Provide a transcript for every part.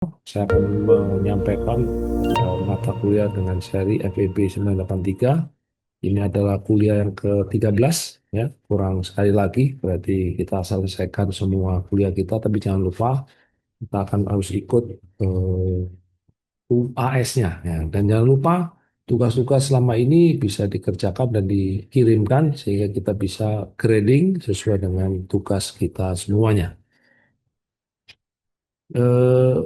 Saya akan menyampaikan mata kuliah dengan seri FEB 983. Ini adalah kuliah yang ke-13, ya. Kurang sekali lagi, berarti kita selesaikan semua kuliah kita, tapi jangan lupa kita akan harus ikut UAS-nya, ya. Dan jangan lupa tugas-tugas selama ini bisa dikerjakan dan dikirimkan sehingga kita bisa grading sesuai dengan tugas kita semuanya.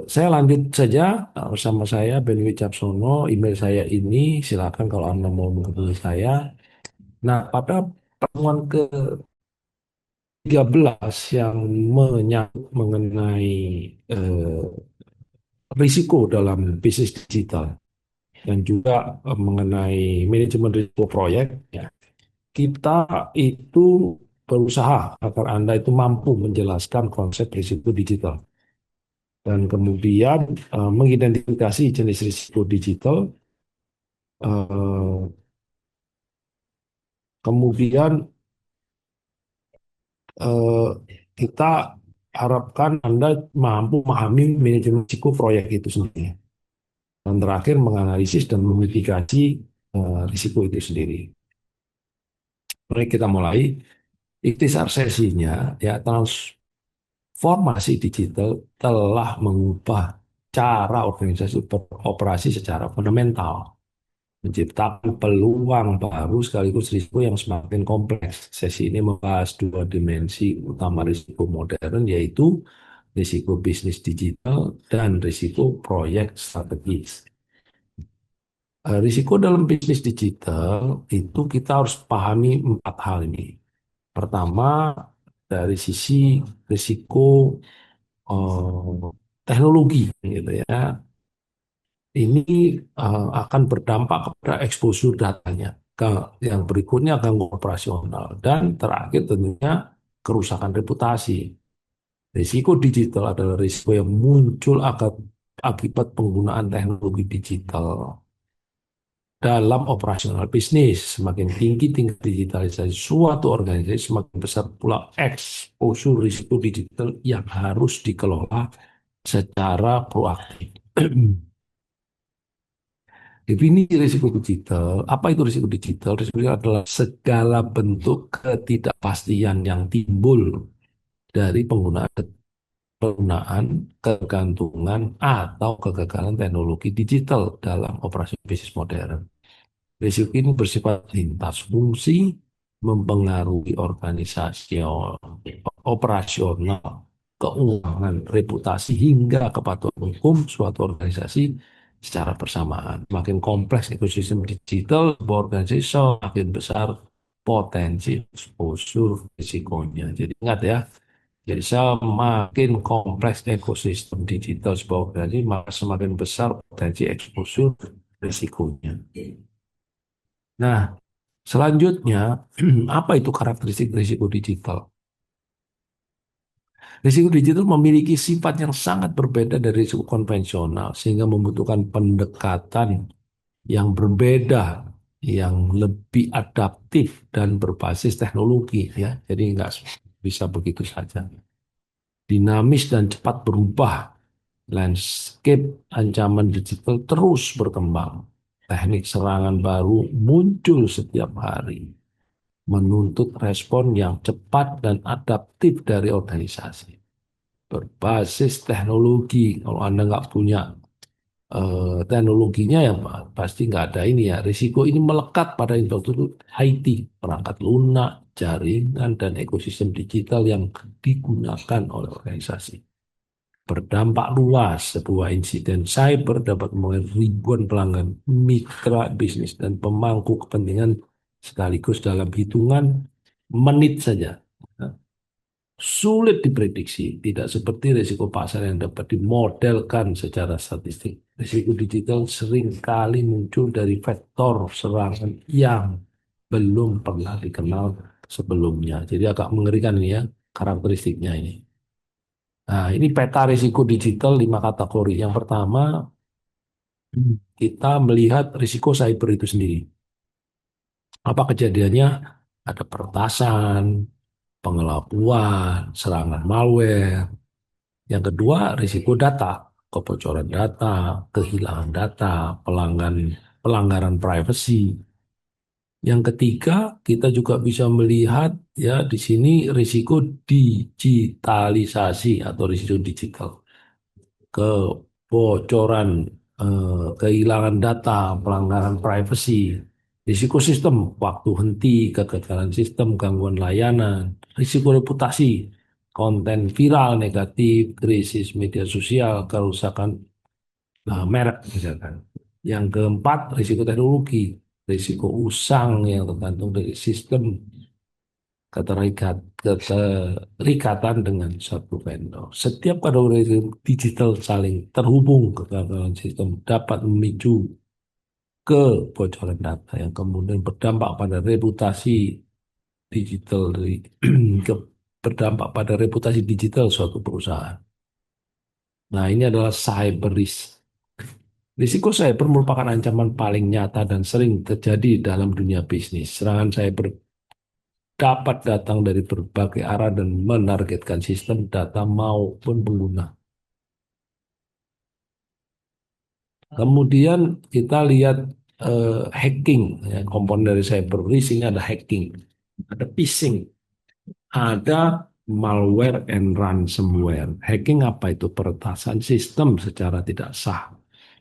Saya lanjut saja bersama saya Ben Wicaksono. Email saya ini silakan kalau Anda mau menghubungi saya. Nah, pada pertemuan ke-13 yang menyangkut mengenai eh, risiko dalam bisnis digital dan juga mengenai manajemen risiko proyek, ya, kita itu berusaha agar Anda itu mampu menjelaskan konsep risiko digital dan kemudian mengidentifikasi jenis risiko digital. Eh, Kemudian eh, kita harapkan Anda mampu memahami manajemen risiko proyek itu sendiri. Dan terakhir menganalisis dan memitigasi risiko itu sendiri. Mari kita mulai. Ikhtisar sesinya, ya, transformasi digital telah mengubah cara organisasi beroperasi secara fundamental, menciptakan peluang baru sekaligus risiko yang semakin kompleks. Sesi ini membahas dua dimensi utama risiko modern, yaitu risiko bisnis digital dan risiko proyek strategis. Risiko dalam bisnis digital itu kita harus pahami empat hal ini. Pertama, dari sisi risiko teknologi, gitu ya. Ini akan berdampak kepada exposure datanya. Yang berikutnya gangguan operasional dan terakhir tentunya kerusakan reputasi. Risiko digital adalah risiko yang muncul akibat penggunaan teknologi digital dalam operasional bisnis. Semakin tinggi tingkat digitalisasi suatu organisasi, semakin besar pula exposure risiko digital yang harus dikelola secara proaktif. Definisi risiko digital, apa itu risiko digital? Risiko digital adalah segala bentuk ketidakpastian yang timbul dari penggunaan, kegantungan, atau kegagalan teknologi digital dalam operasi bisnis modern. Risiko ini bersifat lintas fungsi, mempengaruhi organisasi, operasional, keuangan, reputasi, hingga kepatuhan hukum suatu organisasi secara bersamaan. Makin kompleks ekosistem digital, sebuah organisasi semakin besar potensi exposure risikonya. Jadi ingat ya, jadi semakin kompleks ekosistem digital sebuah organisasi, maka semakin besar potensi exposure risikonya. Nah, selanjutnya, apa itu karakteristik risiko digital? Risiko digital memiliki sifat yang sangat berbeda dari risiko konvensional, sehingga membutuhkan pendekatan yang berbeda, yang lebih adaptif dan berbasis teknologi, ya. Jadi nggak bisa begitu saja. Dinamis dan cepat berubah, landscape ancaman digital terus berkembang. Teknik serangan baru muncul setiap hari, menuntut respon yang cepat dan adaptif dari organisasi. Berbasis teknologi, kalau Anda nggak punya teknologinya, ya pasti nggak ada ini, ya. Risiko ini melekat pada infrastruktur IT, perangkat lunak, jaringan, dan ekosistem digital yang digunakan oleh organisasi. Berdampak luas, sebuah insiden cyber dapat mempengaruhi ribuan pelanggan, mitra bisnis, dan pemangku kepentingan sekaligus dalam hitungan menit saja. Sulit diprediksi, tidak seperti risiko pasar yang dapat dimodelkan secara statistik. Risiko digital seringkali muncul dari vektor serangan yang belum pernah dikenal sebelumnya. Jadi agak mengerikan ini, ya, karakteristiknya ini. Nah, ini peta risiko digital 5 kategori. Yang pertama, kita melihat risiko cyber itu sendiri. Apa kejadiannya? Ada peretasan, pengelapuan, serangan malware. Yang kedua, risiko data, kebocoran data, kehilangan data, pelanggaran privasi. Yang ketiga, kita juga bisa melihat ya di sini risiko digitalisasi atau risiko digital, kebocoran, kehilangan data, pelanggaran privasi, risiko sistem, waktu henti, kegagalan sistem, gangguan layanan, risiko reputasi, konten viral negatif, krisis media sosial, kerusakan merek misalkan. Yang keempat, risiko teknologi, risiko usang yang tergantung dari sistem keterikatan dengan satu vendor. Setiap kategori digital saling terhubung, kegagalan sistem dapat memicu kebocoran data yang kemudian berdampak pada reputasi digital ke- berdampak pada reputasi digital suatu perusahaan. Nah, ini adalah cyber risk. Risiko cyber merupakan ancaman paling nyata dan sering terjadi dalam dunia bisnis. Serangan cyber dapat datang dari berbagai arah dan menargetkan sistem data maupun pengguna. Kemudian kita lihat hacking, ya, komponen dari cyber risk ini ada hacking, ada phishing, ada malware and ransomware. Hacking apa itu? Peretasan sistem secara tidak sah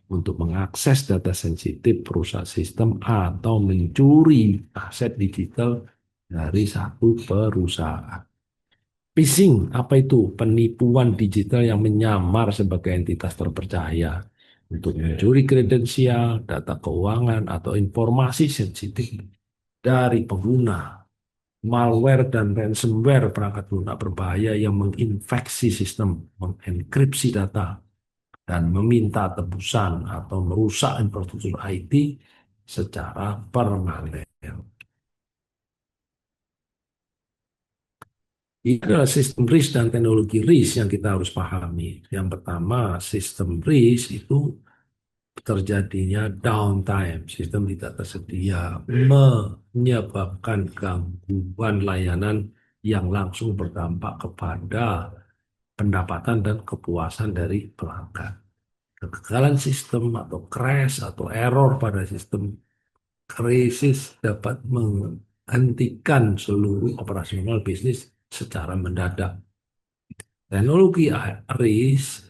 untuk mengakses data sensitif, perusahaan sistem, atau mencuri aset digital dari satu perusahaan. Phishing, apa itu? Penipuan digital yang menyamar sebagai entitas terpercaya untuk mencuri kredensial, data keuangan, atau informasi sensitif dari pengguna. Malware dan ransomware, perangkat lunak berbahaya yang menginfeksi sistem, mengenkripsi data, dan meminta tebusan atau merusak infrastruktur IT secara permanen. Ini adalah sistem risk dan teknologi risk yang kita harus pahami. Yang pertama, sistem risk itu terjadinya downtime, sistem tidak tersedia, menyebabkan gangguan layanan yang langsung berdampak kepada pendapatan dan kepuasan dari pelanggan. Kegagalan sistem atau crash atau error pada sistem krisis dapat menghentikan seluruh operasional bisnis secara mendadak. Teknologi risk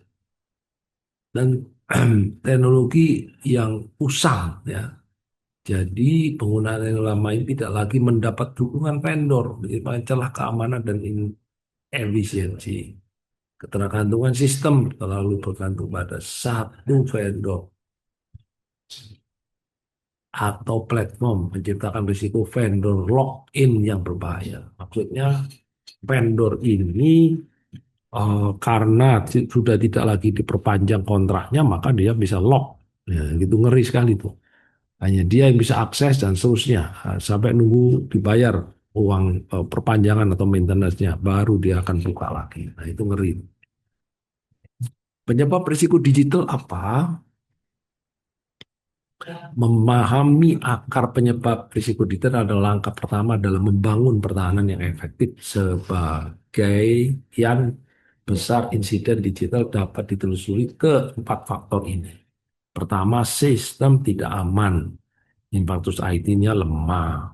dan teknologi yang usang ya. Jadi penggunaan yang lama ini tidak lagi mendapat dukungan vendor, menyebabkan celah keamanan dan efisiensi. Ketergantungan sistem terlalu bergantung pada satu vendor atau platform menciptakan risiko vendor lock-in yang berbahaya. Maksudnya vendor ini karena sudah tidak lagi diperpanjang kontraknya, maka dia bisa lock. Ya, gitu ngeri sekali tuh. Hanya dia yang bisa akses dan seterusnya. Sampai nunggu dibayar uang perpanjangan atau maintenance-nya, baru dia akan buka lagi. Nah, itu ngeri. Penyebab risiko digital apa? Memahami akar penyebab risiko digital adalah langkah pertama dalam membangun pertahanan yang efektif. Sebagian besar insiden digital dapat ditelusuri ke empat faktor ini. Pertama, sistem tidak aman. Infrastruktur IT-nya lemah,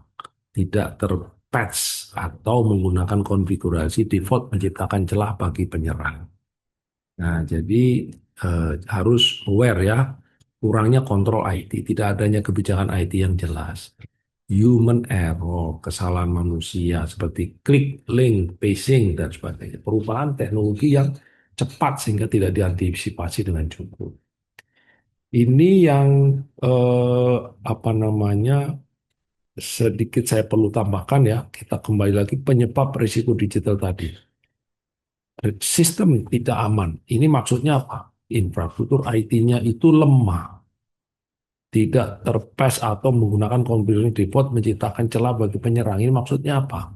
tidak terpatch atau menggunakan konfigurasi default menciptakan celah bagi penyerang. Nah, jadi harus aware ya, kurangnya kontrol IT, tidak adanya kebijakan IT yang jelas. Human error, kesalahan manusia seperti klik link, phishing, dan sebagainya. Perubahan teknologi yang cepat sehingga tidak diantisipasi dengan cukup. Ini yang apa namanya sedikit saya perlu tambahkan ya. Kita kembali lagi penyebab risiko digital tadi. Sistem tidak aman. Ini maksudnya apa? Infrastruktur IT-nya itu lemah, tidak terpatch atau menggunakan konfigurasi default menciptakan celah bagi penyerang. Ini maksudnya apa?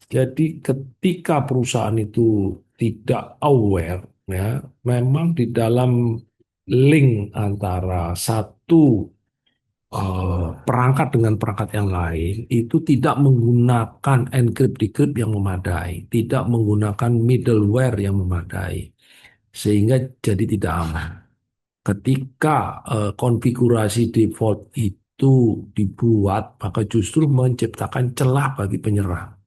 Jadi ketika perusahaan itu tidak aware, ya, memang di dalam link antara satu perangkat dengan perangkat yang lain itu tidak menggunakan encrypt decrypt yang memadai, tidak menggunakan middleware yang memadai, sehingga jadi tidak aman. Ketika konfigurasi default itu dibuat, maka justru menciptakan celah bagi penyerang.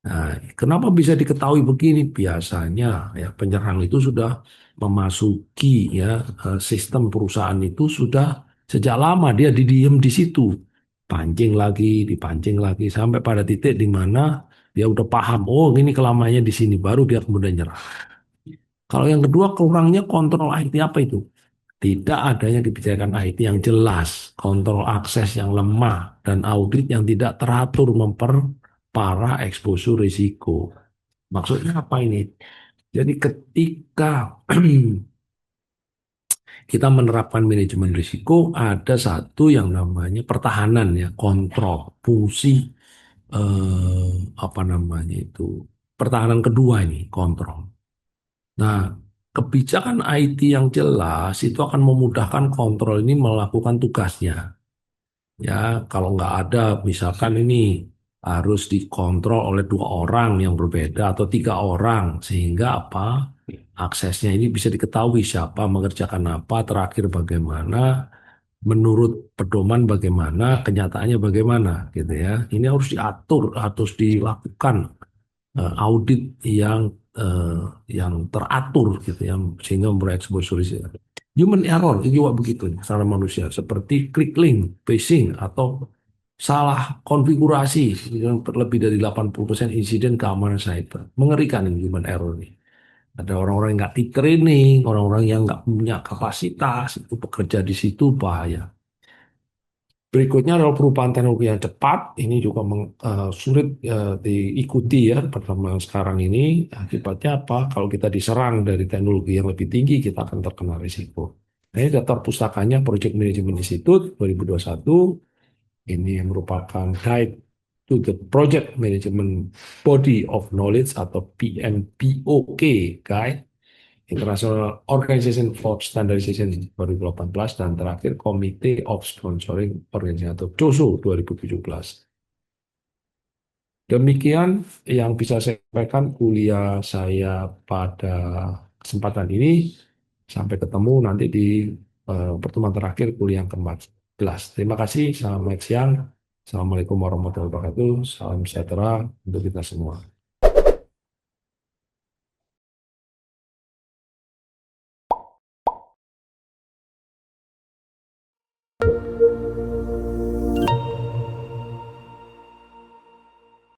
Nah, kenapa bisa diketahui begini? Biasanya ya penyerang itu sudah memasuki ya sistem perusahaan itu sudah sejak lama dia didiem di situ, dipancing lagi sampai pada titik di mana dia udah paham, oh ini kelamanya di sini, baru dia kemudian nyerah. Kalau yang kedua kurangnya kontrol IT apa itu? Tidak adanya kebijakan IT yang jelas, kontrol akses yang lemah, dan audit yang tidak teratur memperparah eksposur risiko. Maksudnya apa ini? Jadi ketika kita menerapkan manajemen risiko, ada satu yang namanya pertahanan ya, kontrol, fungsi apa namanya itu, pertahanan kedua ini, kontrol. Nah, kebijakan IT yang jelas itu akan memudahkan kontrol ini melakukan tugasnya. Ya, kalau nggak ada, misalkan ini harus dikontrol oleh dua orang yang berbeda atau tiga orang, sehingga apa? Aksesnya ini bisa diketahui siapa mengerjakan apa, terakhir bagaimana, menurut pedoman bagaimana, kenyataannya bagaimana, gitu ya. Ini harus diatur, harus dilakukan audit yang eh, yang teratur gitu ya sehingga bereksposur human error itu juga begitu secara manusia seperti klik link, phishing atau salah konfigurasi yang lebih dari 80% insiden keamanan cyber. Mengerikan ini human error ini. Ada orang-orang yang nggak di-training, orang-orang yang nggak punya kapasitas itu bekerja di situ bahaya. Berikutnya adalah perubahan teknologi yang cepat. Ini juga sulit diikuti ya perkembangan sekarang ini. Akibatnya apa? Kalau kita diserang dari teknologi yang lebih tinggi, kita akan terkena risiko. Nah, ini daftar pustakanya Project Management Institute 2021. Ini yang merupakan Guide to the Project Management Body of Knowledge atau PMBOK Guide. International Organization for Standardization 2018 dan terakhir Committee of Sponsoring Organization atau COSO 2017. Demikian yang bisa saya sampaikan kuliah saya pada kesempatan ini. Sampai ketemu nanti di pertemuan terakhir kuliah yang ke-14. Terima kasih. Selamat siang. Assalamualaikum warahmatullahi wabarakatuh. Salam sejahtera untuk kita semua.